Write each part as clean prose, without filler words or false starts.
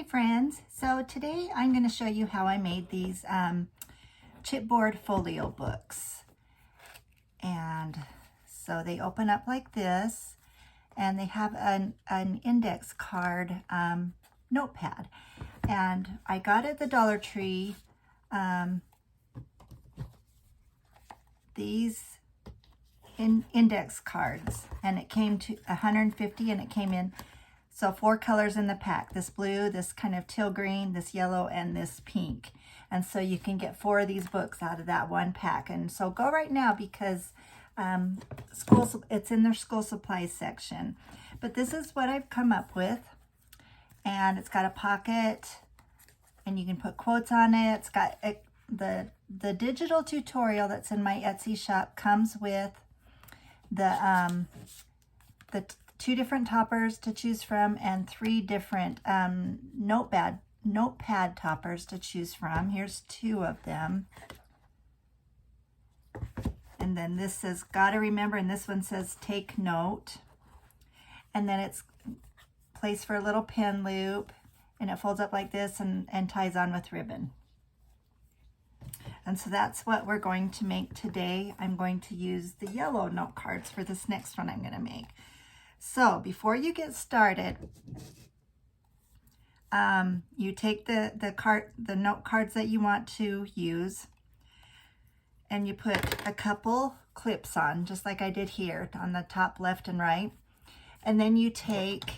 Hi friends, so today I'm going to show you how I made these chipboard folio books. And so they open up like this, and they have an index card notepad. And I got at the Dollar Tree these index cards, and it came to 150, and it came in so 4 colors in the pack: this blue, this kind of teal green, this yellow, and this pink. And so you can get 4 of these books out of that one pack. And so go right now because it's in their school supplies section. But this is what I've come up with, and it's got a pocket, and you can put quotes on it. It's got the digital tutorial that's in my Etsy shop comes with the 2 different toppers to choose from and 3 different notepad toppers to choose from. Here's 2 of them. And then this says gotta remember, and this one says take note. And then it's place for a little pin loop, and it folds up like this and ties on with ribbon. And so that's what we're going to make today. I'm going to use the yellow note cards for this next one I'm going to make. So before you get started, you take the note cards that you want to use, and you put a couple clips on, just like I did here on the top left and right. And then you take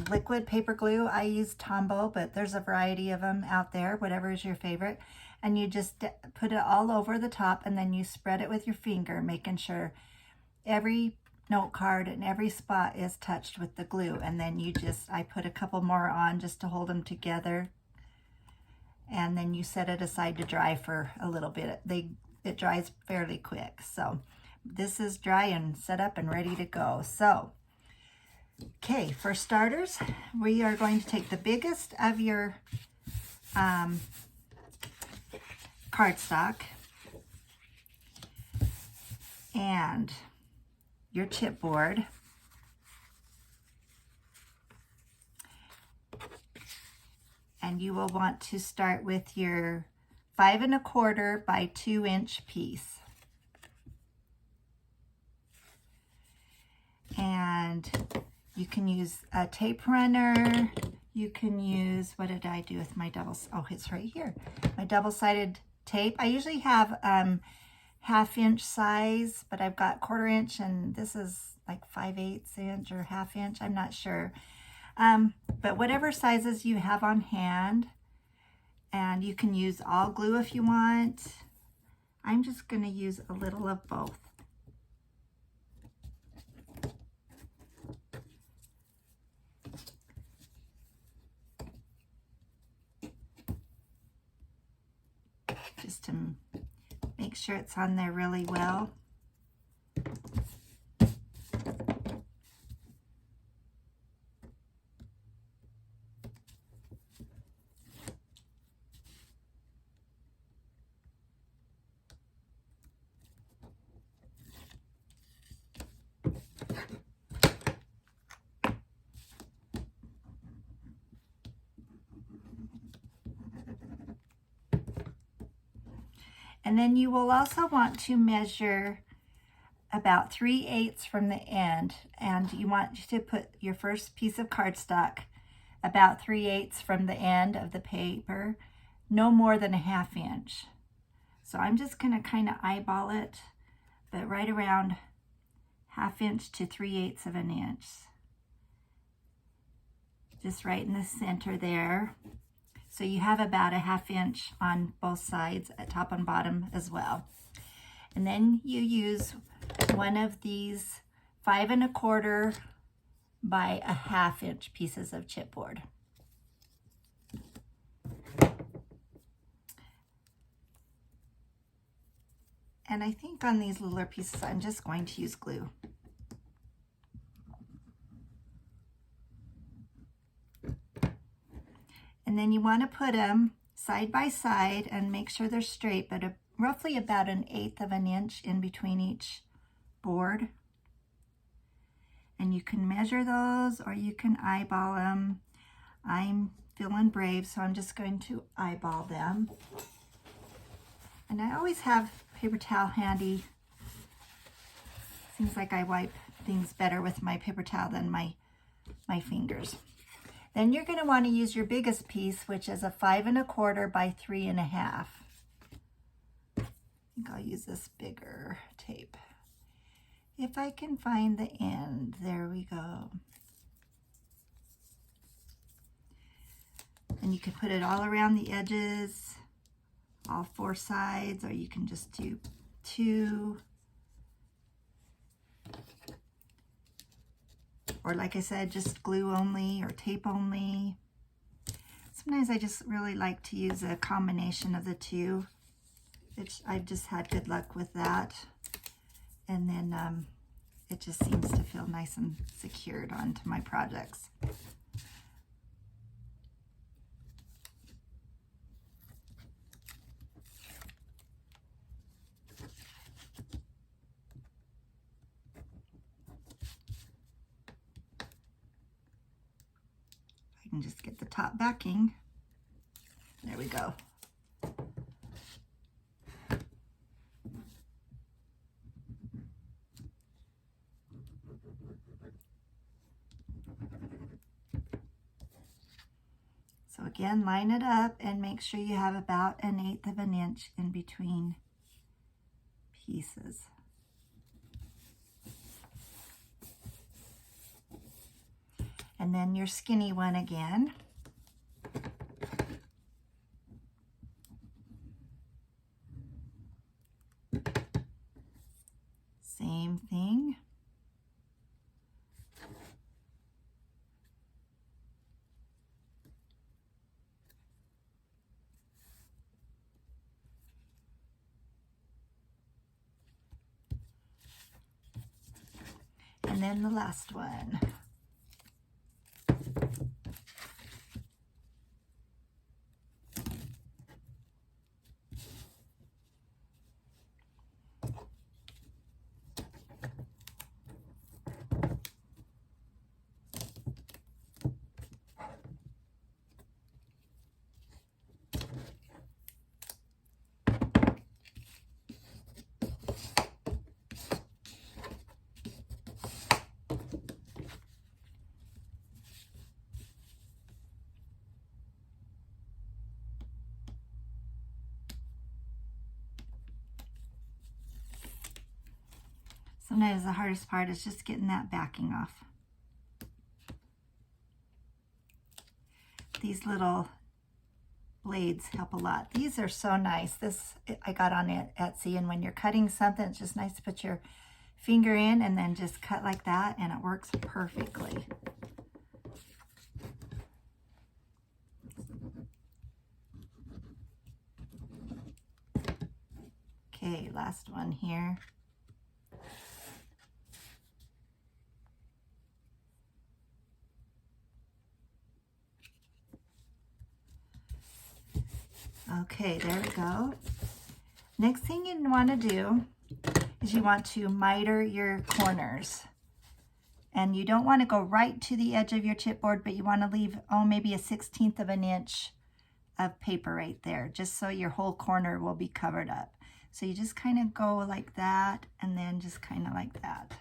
liquid paper glue. I use Tombow, but there's a variety of them out there, whatever is your favorite. And you just put it all over the top, and then you spread it with your finger, making sure every note card and every spot is touched with the glue. And then I put a couple more on just to hold them together. And then you set it aside to dry for a little bit. It dries fairly quick. So this is dry and set up and ready to go. So, okay, for starters, we are going to take the biggest of your cardstock and your chipboard, and you will want to start with your 5 1/4 by 2 inch piece. And you can use a tape runner. You can use, what did I do with my oh, it's right here. My double-sided tape. I usually have 1/2 inch size, but I've got 1/4 inch, and this is like 5/8 inch or 1/2 inch. I'm not sure. But whatever sizes you have on hand, and you can use all glue if you want. I'm just going to use a little of both. Just to make sure it's on there really well. And then you will also want to measure about 3/8 from the end, and you want to put your first piece of cardstock about 3/8 from the end of the paper, no more than 1/2 inch. So I'm just going to kind of eyeball it, but right around 1/2 inch to 3/8 of an inch. Just right in the center there. So you have about 1/2 inch on both sides, at top and bottom as well. And then you use one of these 5 1/4 by 1/2 inch pieces of chipboard. And I think on these littler pieces, I'm just going to use glue. And then you want to put them side by side and make sure they're straight, but roughly about 1/8 of an inch in between each board. And you can measure those or you can eyeball them. I'm feeling brave, so I'm just going to eyeball them. And I always have paper towel handy. Seems like I wipe things better with my paper towel than my fingers. Then you're going to want to use your biggest piece, which is a 5 1/4 by 3 1/2. I think I'll use this bigger tape. If I can find the end, there we go. And you can put it all around the edges, all 4 sides, or you can just do 2. Or like I said, just glue only or tape only. Sometimes I just really like to use a combination of the two. I've just had good luck with that. And then it just seems to feel nice and secured onto my projects. I can just get the top backing. There we go. So again, line it up and make sure you have about 1/8 of an inch in between pieces. And then your skinny one again. Same thing. And then the last one. Sometimes the hardest part is just getting that backing off. These little blades help a lot. These are so nice. This I got on Etsy, and when you're cutting something, it's just nice to put your finger in and then just cut like that, and it works perfectly. Okay, last one here. Okay, there we go. Next thing you want to do is you want to miter your corners. And you don't want to go right to the edge of your chipboard, but you want to leave, maybe a 1/16 of an inch of paper right there, just so your whole corner will be covered up. So you just kind of go like that, and then just kind of like that.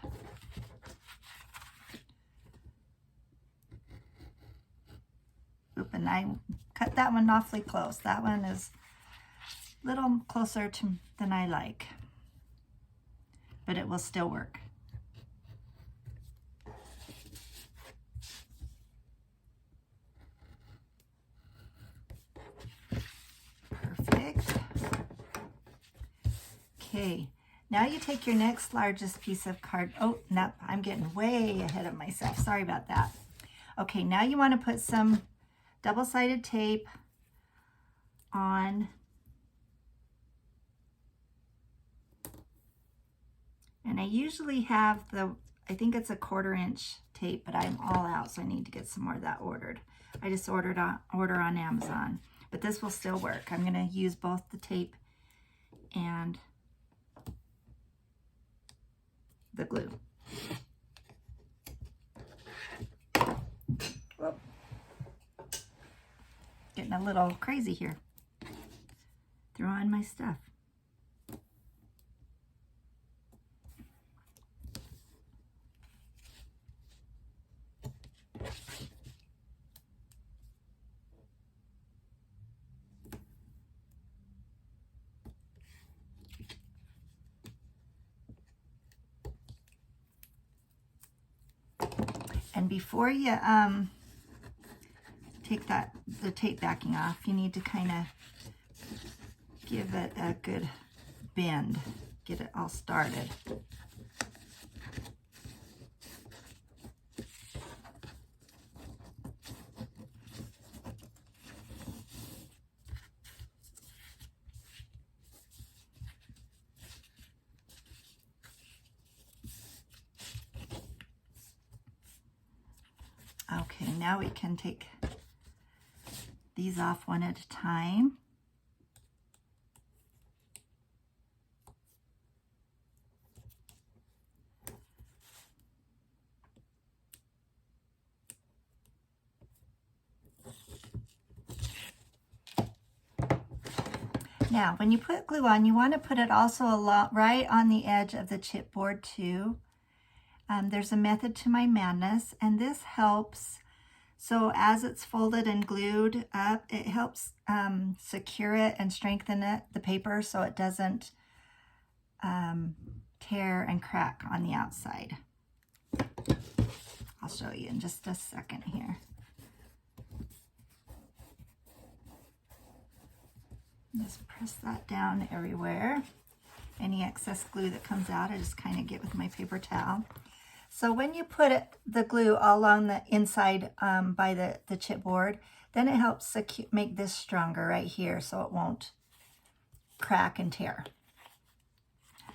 Oop, and I cut that one awfully close. That one is a little closer than I like, but it will still work. Perfect. Okay, now you take your next largest piece of card. Oh, no, I'm getting way ahead of myself. Sorry about that. Okay, now you want to put some double-sided tape on. And I usually have I think it's a 1/4 inch tape, but I'm all out, so I need to get some more of that ordered. I just order on Amazon, but this will still work. I'm going to use both the tape and the glue. Whoop. Getting a little crazy here. Throwing my stuff. And before you take the tape backing off, you need to kind of give it a good bend, get it all started. Okay, now we can take these off one at a time. Now, when you put glue on, you want to put it also right on the edge of the chipboard too. There's a method to my madness, and this helps. So as it's folded and glued up, it helps secure it and strengthen it, the paper, so it doesn't tear and crack on the outside. I'll show you in just a second here. Just press that down everywhere. Any excess glue that comes out, I just kind of get with my paper towel. So when you put the glue all along the inside by the chipboard, then it helps make this stronger right here so it won't crack and tear.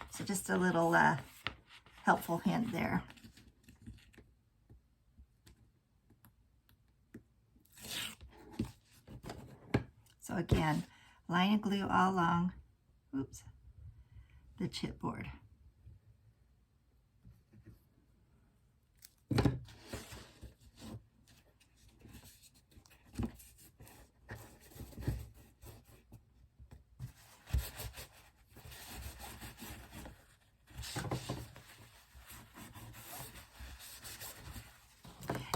So just a little helpful hint there. So again, line of glue all along, the chipboard.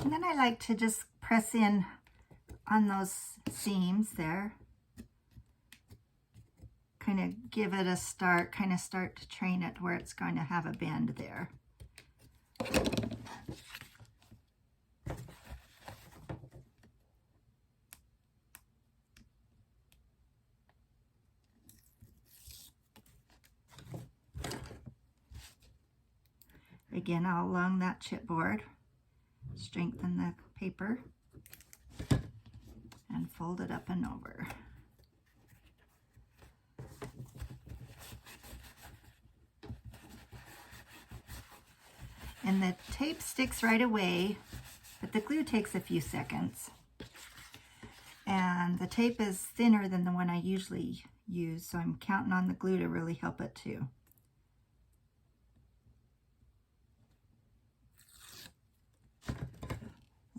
And then I like to just press in on those seams there. Kind of give it a start, kind of start to train it where it's going to have a bend there. Again, all along that chipboard, strengthen the paper and fold it up and over. And the tape sticks right away, but the glue takes a few seconds. And the tape is thinner than the one I usually use, so I'm counting on the glue to really help it too.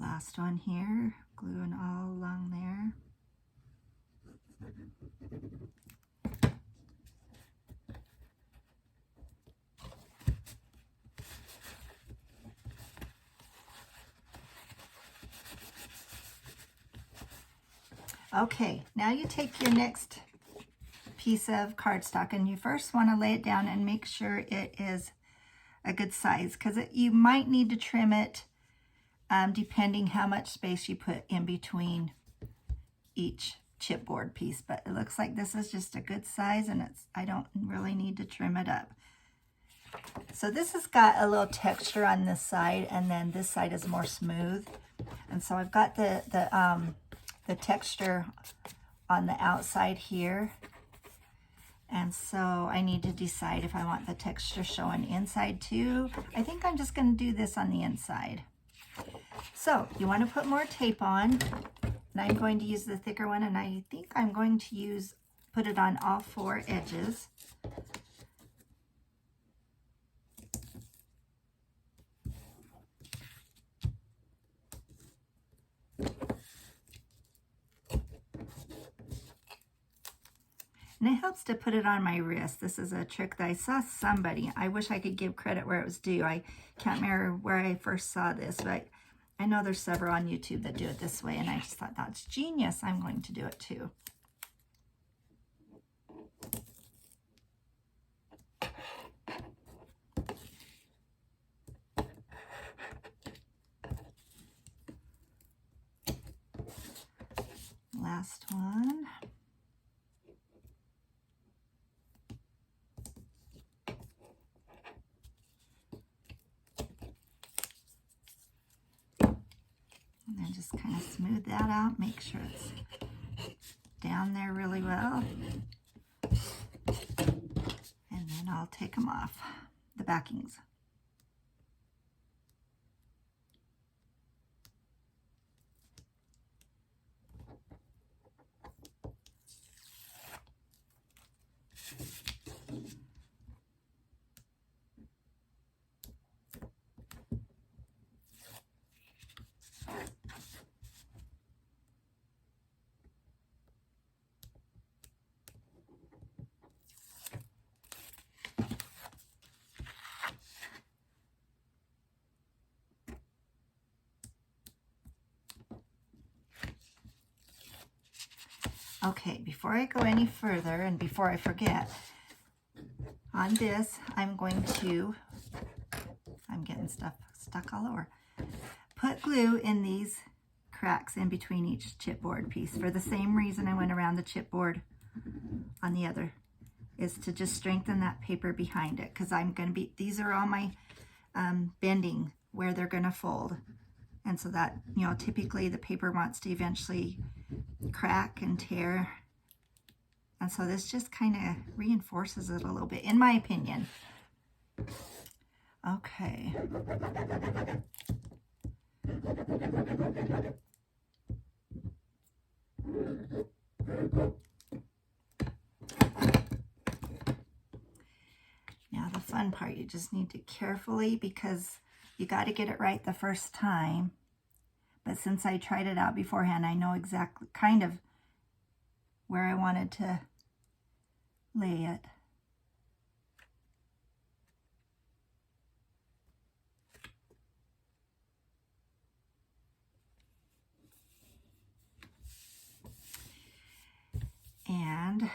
Last one here, gluing all along there. Okay, now you take your next piece of cardstock and you first want to lay it down and make sure it is a good size, because you might need to trim it depending how much space you put in between each chipboard piece. But it looks like this is just a good size, and I don't really need to trim it up. So this has got a little texture on this side, and then this side is more smooth. And so I've got the texture on the outside here. And so I need to decide if I want the texture showing inside too. I think I'm just going to do this on the inside. So you want to put more tape on, and I'm going to use the thicker one, and I think I'm going to put it on all four edges. And it helps to put it on my wrist. This is a trick that I saw somebody. I wish I could give credit where it was due. I can't remember where I first saw this, but I know there's several on YouTube that do it this way, and I just thought that's genius. I'm going to do it too. Last one. And then just kind of smooth that out, make sure it's down there really well. And then I'll take them off, the backings. Okay, before I go any further and before I forget, on this I'm getting stuff stuck all over. Put glue in these cracks in between each chipboard piece for the same reason I went around the chipboard on the other, is to just strengthen that paper behind it, because these are all my bending where they're going to fold. And so that, you know, typically the paper wants to eventually crack and tear. And so this just kind of reinforces it a little bit, in my opinion. Okay. Now the fun part, you just need to carefully, because you got to get it right the first time. But since I tried it out beforehand, I know exactly kind of where I wanted to lay it. And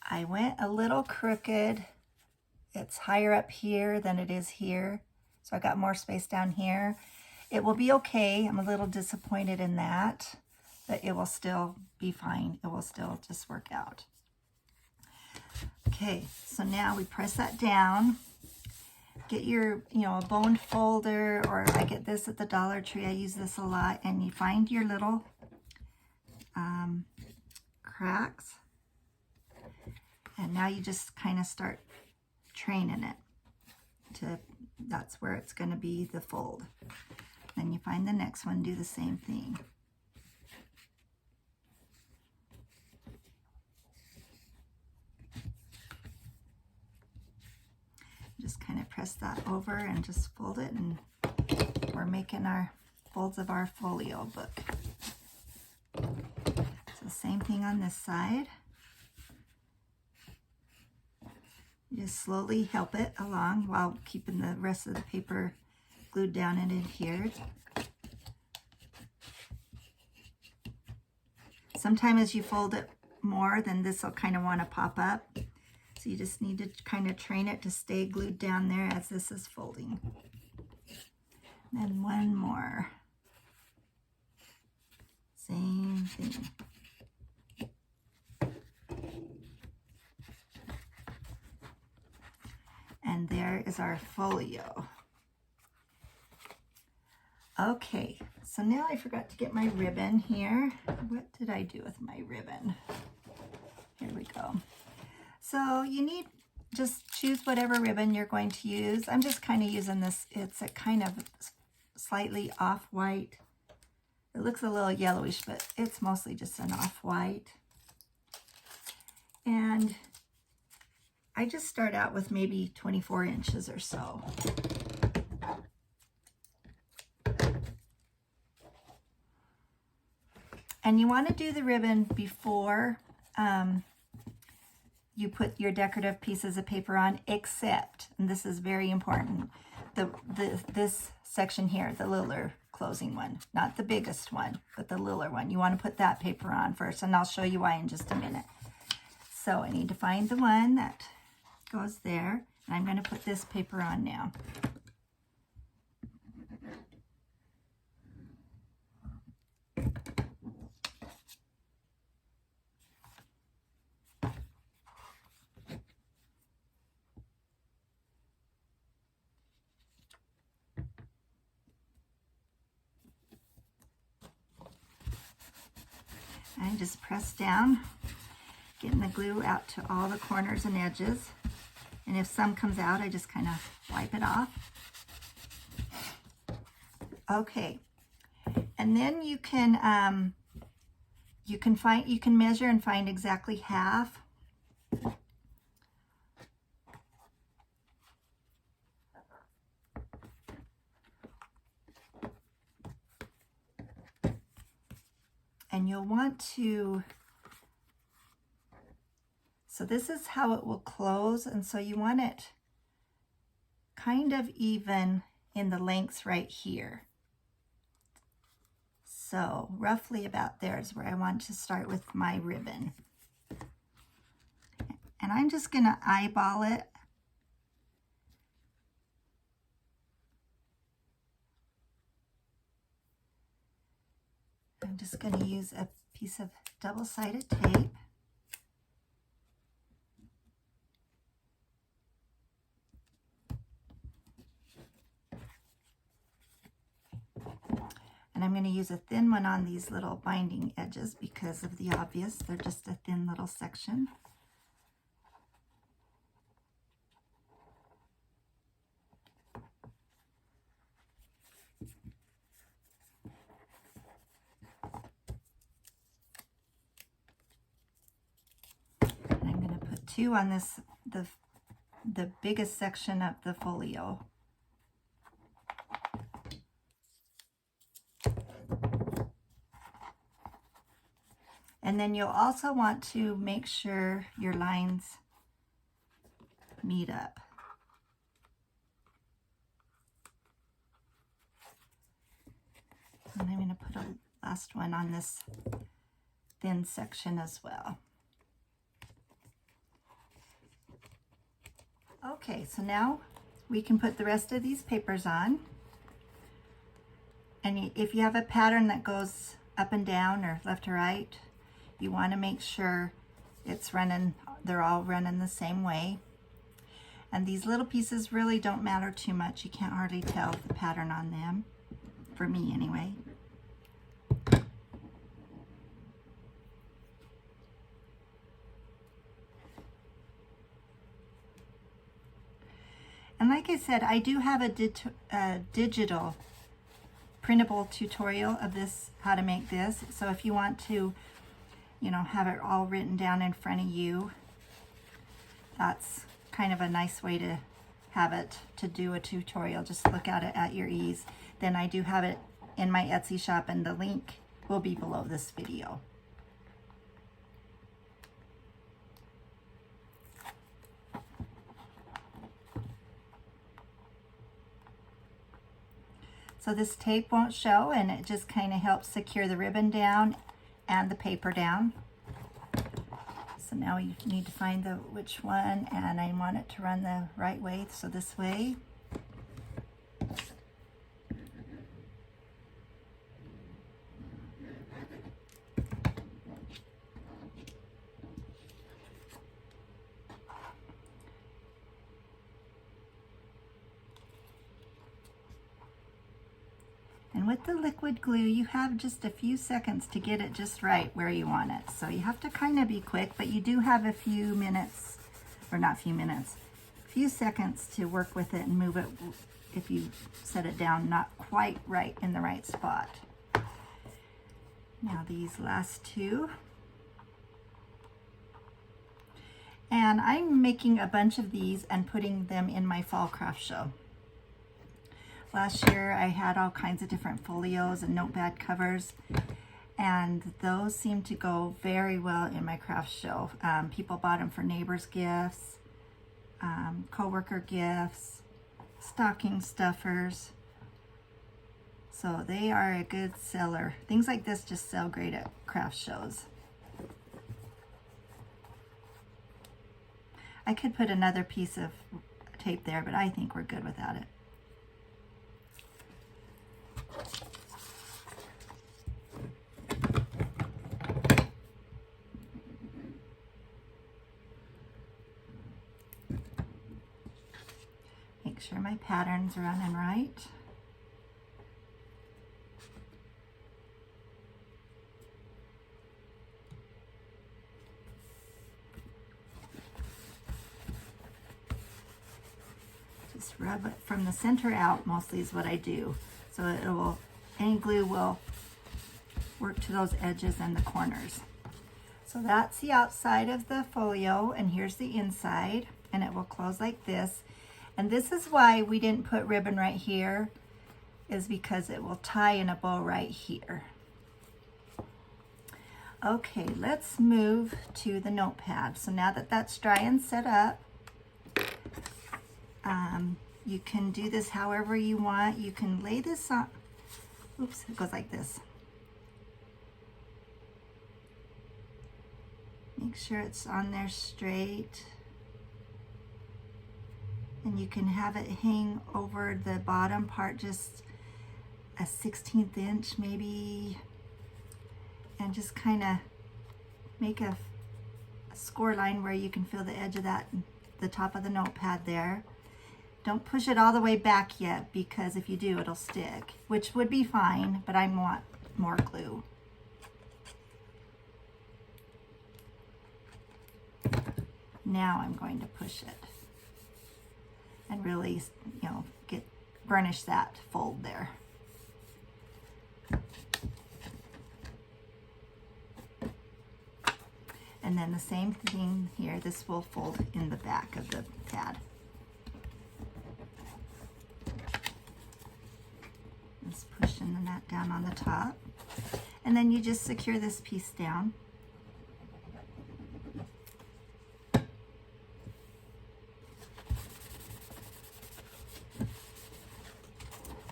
I went a little crooked. It's higher up here than it is here. So I got more space down here. It will be okay. I'm a little disappointed in that, but it will still be fine. It will still just work out. Okay, so now we press that down. Get your, a bone folder, or I get this at the Dollar Tree. I use this a lot. And you find your little cracks. And now you just kind of start training it to, that's where it's going to be the fold. Then you find the next one, do the same thing. Just kind of press that over and just fold it, and we're making our folds of our folio book. So same thing on this side. You just slowly help it along while keeping the rest of the paper glued down and adhered. Sometimes as you fold it more, then this will kind of want to pop up. So you just need to kind of train it to stay glued down there as this is folding. And one more. Same thing. And there is our folio. Okay, so now I forgot to get my ribbon here. What did I do with my ribbon? Here we go. So you need, just choose whatever ribbon you're going to use. I'm just kind of using this. It's a kind of slightly off-white. It looks a little yellowish, but it's mostly just an off-white. And I just start out with maybe 24 inches or so. And you want to do the ribbon before you put your decorative pieces of paper on, except, and this is very important, this section here, the littler closing one, not the biggest one, but the littler one. You want to put that paper on first, and I'll show you why in just a minute. So I need to find the one that goes there, and I'm going to put this paper on now. I just press down, getting the glue out to all the corners and edges. And if some comes out, I just kind of wipe it off. Okay, and then you can measure and find exactly half. And you'll want to, so this is how it will close, and so you want it kind of even in the lengths right here. So roughly about there is where I want to start with my ribbon. And I'm just going to eyeball it. I'm just going to use a piece of double-sided tape. And I'm going to use a thin one on these little binding edges because of the obvious. They're just a thin little section. Two on this, the biggest section of the folio. And then you'll also want to make sure your lines meet up. And I'm going to put a last one on this thin section as well. Okay, so now we can put the rest of these papers on. And if you have a pattern that goes up and down or left to right, you want to make sure it's running, they're all running the same way. And these little pieces really don't matter too much. You can't hardly tell the pattern on them, for me anyway. And like I said, I do have a digital printable tutorial of this, how to make this. So if you want to, you know, have it all written down in front of you, that's kind of a nice way to have it, to do a tutorial. Just look at it at your ease. Then I do have it in my Etsy shop, and the link will be below this video. So this tape won't show, and it just kind of helps secure the ribbon down and the paper down. So now you need to find which one, and I want it to run the right way, so this way. And with the liquid glue, you have just a few seconds to get it just right where you want it. So you have to kind of be quick, but you do have a few minutes, or not few minutes, a few seconds to work with it and move it if you set it down not quite right in the right spot. Now these last two. And I'm making a bunch of these and putting them in my fall craft show. Last year I had all kinds of different folios and notepad covers, And those seem to go very well in my craft show. People bought them for neighbors' gifts, co-worker gifts, stocking stuffers. So they are a good seller. Things like this just sell great at craft shows. I could put another piece of tape there, but I think we're good without it. Make sure my pattern's running right. Just rub it from the center out, mostly is what I do. So it will, any glue will work to those edges and the corners. So that's the outside of the folio, and here's the inside, and it will close like this. And this is why we didn't put ribbon right here, is because it will tie in a bow right here. Okay, let's move to the notepad. So now that that's dry and set up, you can do this however you want. You can lay this on, oops, it goes like this. Make sure it's on there straight. And you can have it hang over the bottom part just a 1/16 inch maybe, and just kind of make a score line where you can feel the edge of that, the top of the notepad there. Don't push it all the way back yet, because if you do, it'll stick, which would be fine, but I want more glue. Now I'm going to push it and really, you know, burnish that fold there. And then the same thing here, this will fold in the back of the pad. Just pushing that down on the top. And then you just secure this piece down.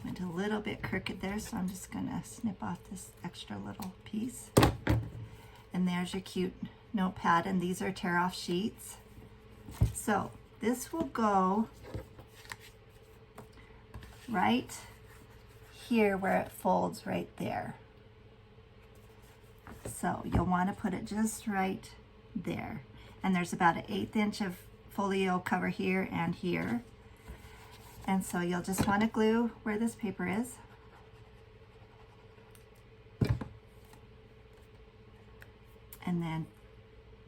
Went a little bit crooked there, so I'm just gonna snip off this extra little piece. And there's your cute notepad, and these are tear-off sheets. So this will go right here where it folds right there. So you'll want to put it just right there. And there's about an 1/8 inch of folio cover here and here. And so you'll just want to glue where this paper is. And then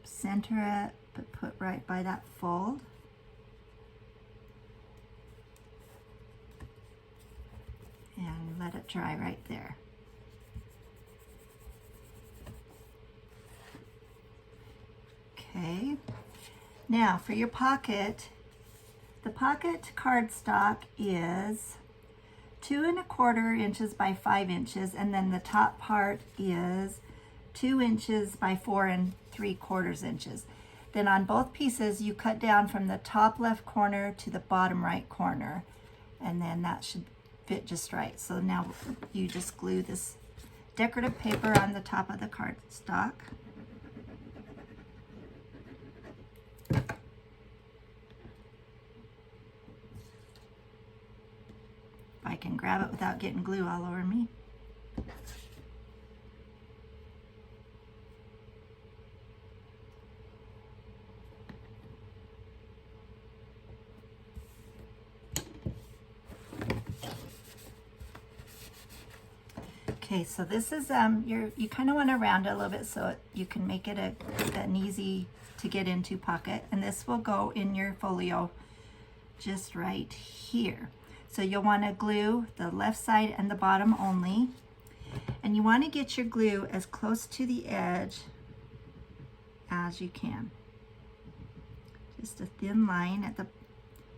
center it, but put right by that fold. And let it dry right there. Okay, now for your pocket, the pocket cardstock is 2 1/4 inches by 5 inches, and then the top part is 2 inches by 4 3/4 inches. Then on both pieces, you cut down from the top left corner to the bottom right corner, and then that should fit just right. So now you just glue this decorative paper on the top of the cardstock. If I can grab it without getting glue all over me. Okay, so this is you kind of want to round it a little bit so you can make it an easy to get into pocket, and this will go in your folio just right here. So you'll want to glue the left side and the bottom only, and you want to get your glue as close to the edge as you can. Just a thin line at the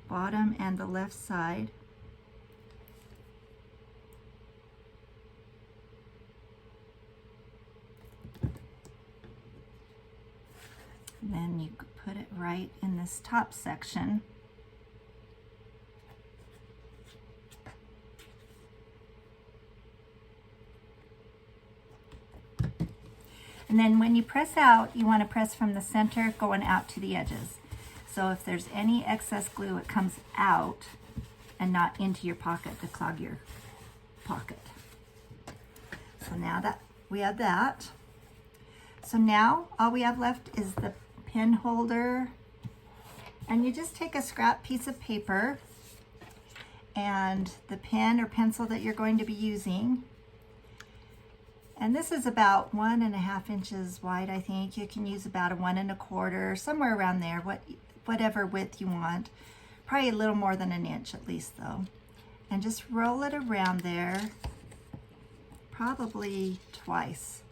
bottom and the left side. And then you could put it right in this top section. And then when you press out, you want to press from the center going out to the edges. So if there's any excess glue, it comes out and not into your pocket to clog your pocket. So now that we have that, so now all we have left is the pen holder. And you just take a scrap piece of paper and the pen or pencil that you're going to be using. And this is about 1.5 inches wide, I think. You can use about a 1 1/4, somewhere around there, whatever width you want. Probably a little more than an inch at least though. And just roll it around there, probably twice.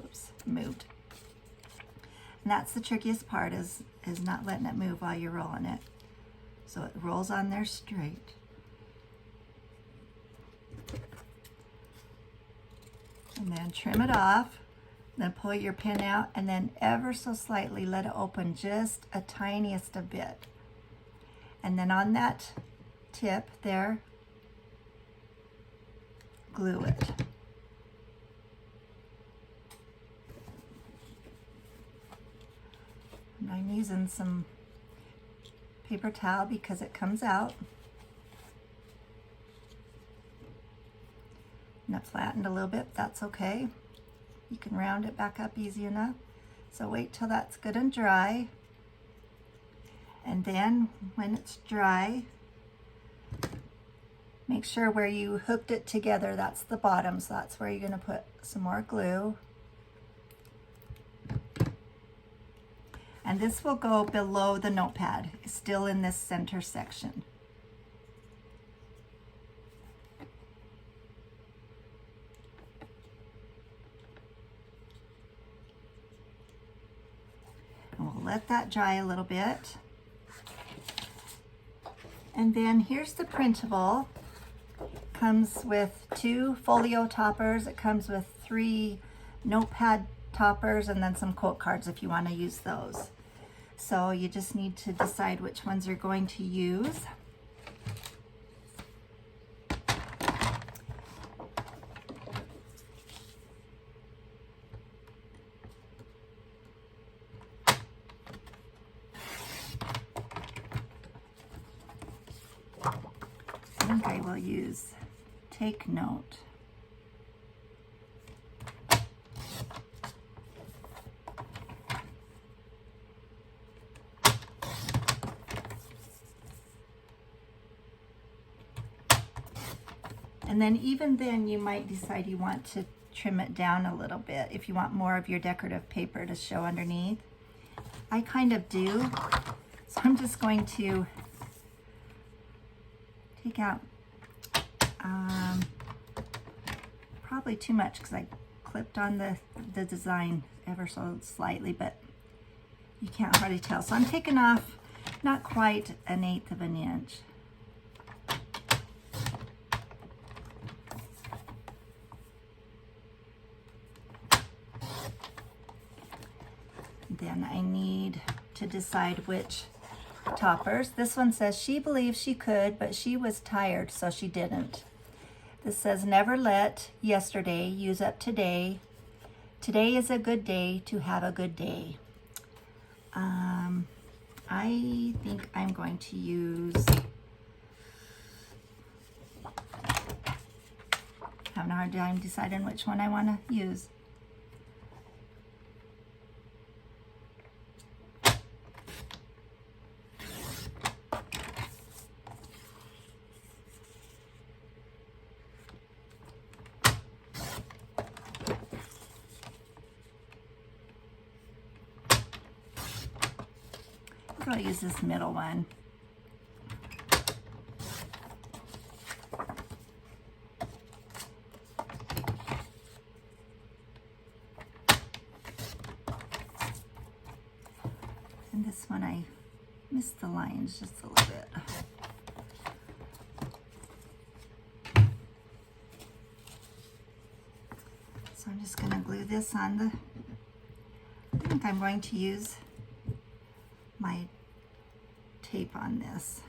Oops, moved. And that's the trickiest part is not letting it move while you're rolling it. So it rolls on there straight. And then trim it off, then pull your pin out, and then ever so slightly let it open just a tiniest a bit. And then on that tip there, glue it. And I'm using some paper towel because it comes out. And it flattened a little bit, that's okay. You can round it back up easy enough. So wait till that's good and dry. And then when it's dry, make sure where you hooked it together, that's the bottom, so that's where you're gonna put some more glue. And this will go below the notepad, still in this center section. And we'll let that dry a little bit. And then here's the printable. Comes with 2 folio toppers. It comes with 3 notepad toppers and then some quote cards if you want to use those. So you just need to decide which ones you're going to use. I think I will use Take Note. And then even then you might decide you want to trim it down a little bit if you want more of your decorative paper to show underneath. I kind of do, so I'm just going to take out probably too much because I clipped on the design ever so slightly, but you can't hardly tell. So I'm taking off not quite 1/8 of an inch. Then I need to decide which toppers. This one says she believes she could, but she was tired, so she didn't. This says never let yesterday use up today. Today is a good day to have a good day. I think I'm going to use, having a hard time deciding which one I want to use. I'll use this middle one. And this one I missed the lines just a little bit. So I'm just going to glue this on the, I think I'm going to use my tape on this.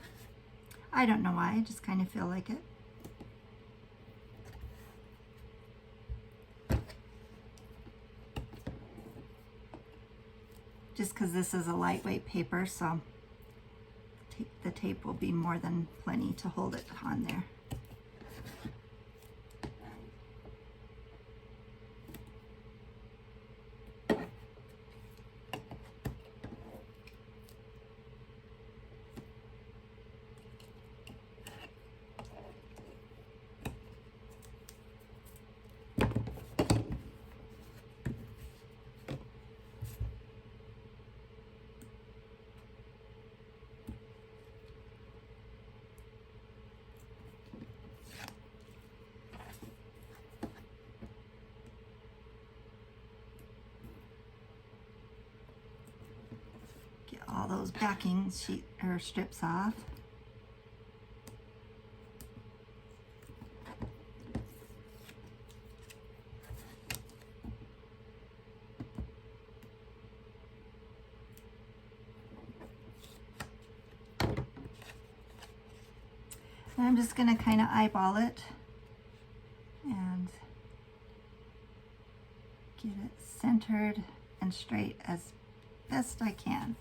I don't know why, I just kind of feel like it. Just because this is a lightweight paper, so the tape will be more than plenty to hold it on there. All those backing sheet or strips off. And I'm just going to kind of eyeball it and get it centered and straight as best I can.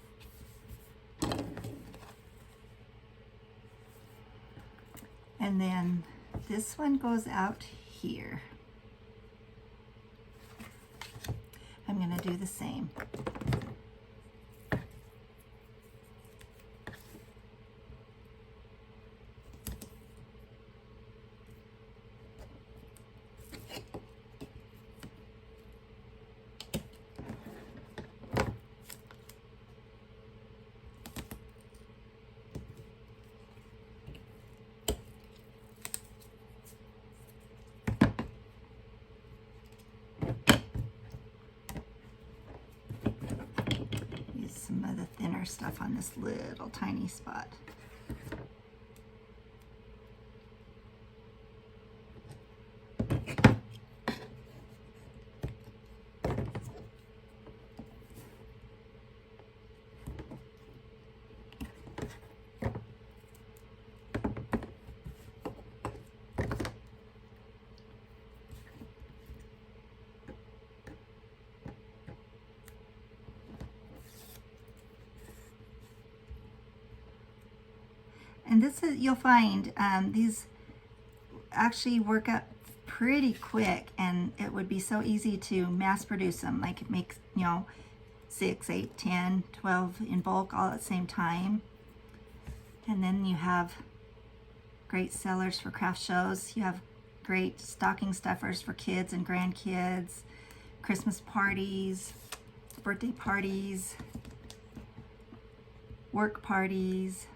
And then this one goes out here. I'm going to do the same. Some of the thinner stuff on this little tiny spot. And this is, you'll find these actually work up pretty quick, and it would be so easy to mass produce them, like make, you know, 6, 8, 10, 12 in bulk all at the same time. And then you have great sellers for craft shows. You have great stocking stuffers for kids and grandkids, Christmas parties, birthday parties, work parties.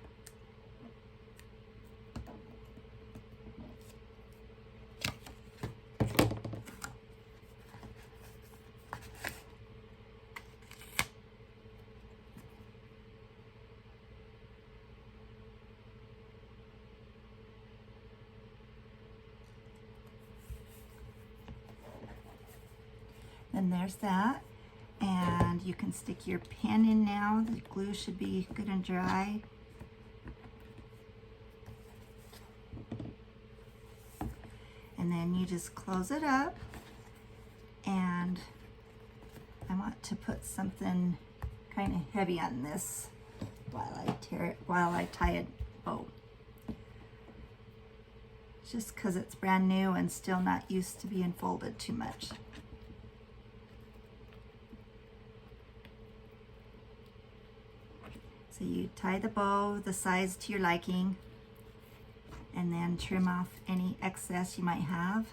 And there's that. And you can stick your pen in now. The glue should be good and dry. And then you just close it up. And I want to put something kind of heavy on this while I tie a bow. Just because it's brand new and still not used to being folded too much. So you tie the bow the size to your liking, and then trim off any excess you might have.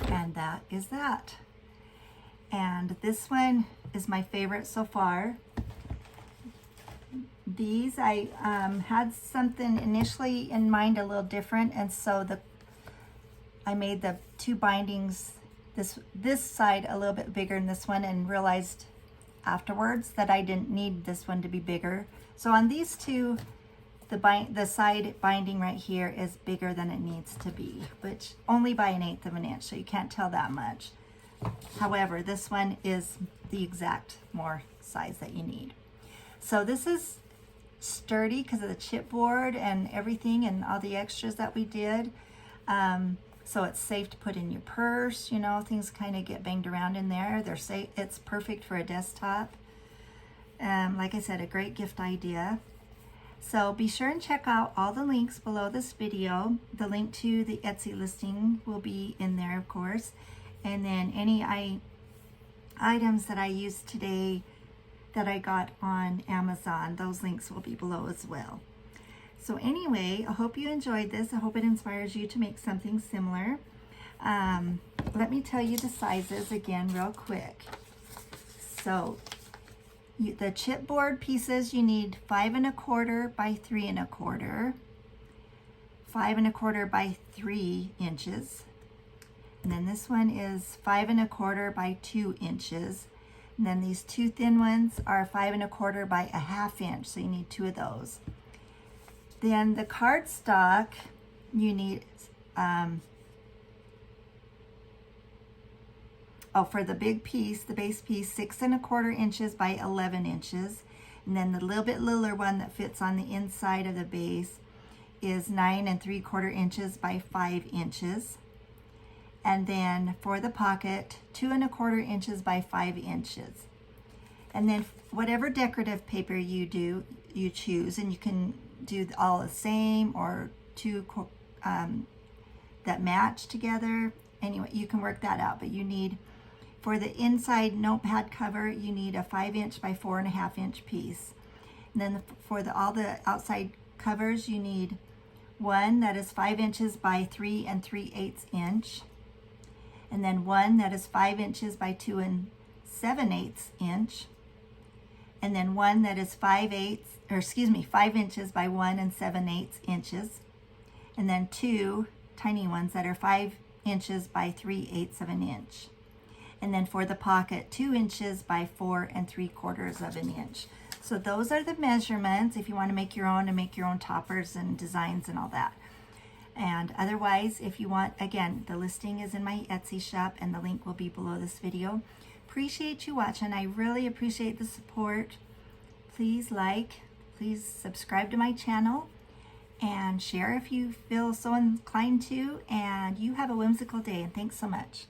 And that is that. And this one is my favorite so far. These, I had something initially in mind a little different, and so I made the two bindings, this side a little bit bigger than this one, and realized afterwards that I didn't need this one to be bigger. So on these two, the side binding right here is bigger than it needs to be, which only by 1/8 of an inch, so you can't tell that much. However, this one is the exact more size that you need. So this is sturdy because of the chipboard and everything and all the extras that we did. So it's safe to put in your purse, you know, things kind of get banged around in there. They're safe. It's perfect for a desktop. Like I said, a great gift idea. So be sure and check out all the links below this video. The link to the Etsy listing will be in there, of course. And then any items that I used today that I got on Amazon, those links will be below as well. So anyway, I hope you enjoyed this. I hope it inspires you to make something similar. Let me tell you the sizes again real quick. So the chipboard pieces, you need 5 1/4 by 3 1/4, 5 1/4 by 3 inches. And then this one is 5 1/4 by 2 inches. And then these two thin ones are 5 1/4 by 1/2 inch. So you need 2 of those. Then the cardstock, you need, for the big piece, the base piece, 6 1/4 inches by 11 inches. And then the little bit littler one that fits on the inside of the base is 9 3/4 inches by 5 inches. And then for the pocket, 2 1/4 inches by 5 inches. And then whatever decorative paper you choose, and you can do all the same or two that match together. Anyway, you can work that out, but you need, for the inside notepad cover, you need a 5 inch by 4 1/2 inch piece. And then for all the outside covers, you need one that is 5 inches by 3 3/8 inch. And then one that is 5 inches by 2 7/8 inch. And then one that is 5 inches by 1 7/8 inches. And then two tiny ones that are 5 inches by 3/8 of an inch. And then for the pocket, 2 inches by 4 3/4 of an inch. So those are the measurements if you want to make your own and make your own toppers and designs and all that. And otherwise, if you want, again, the listing is in my Etsy shop and the link will be below this video. Appreciate you watching. I really appreciate the support. Please like, please subscribe to my channel and share if you feel so inclined to. And you have a whimsical day, and thanks so much.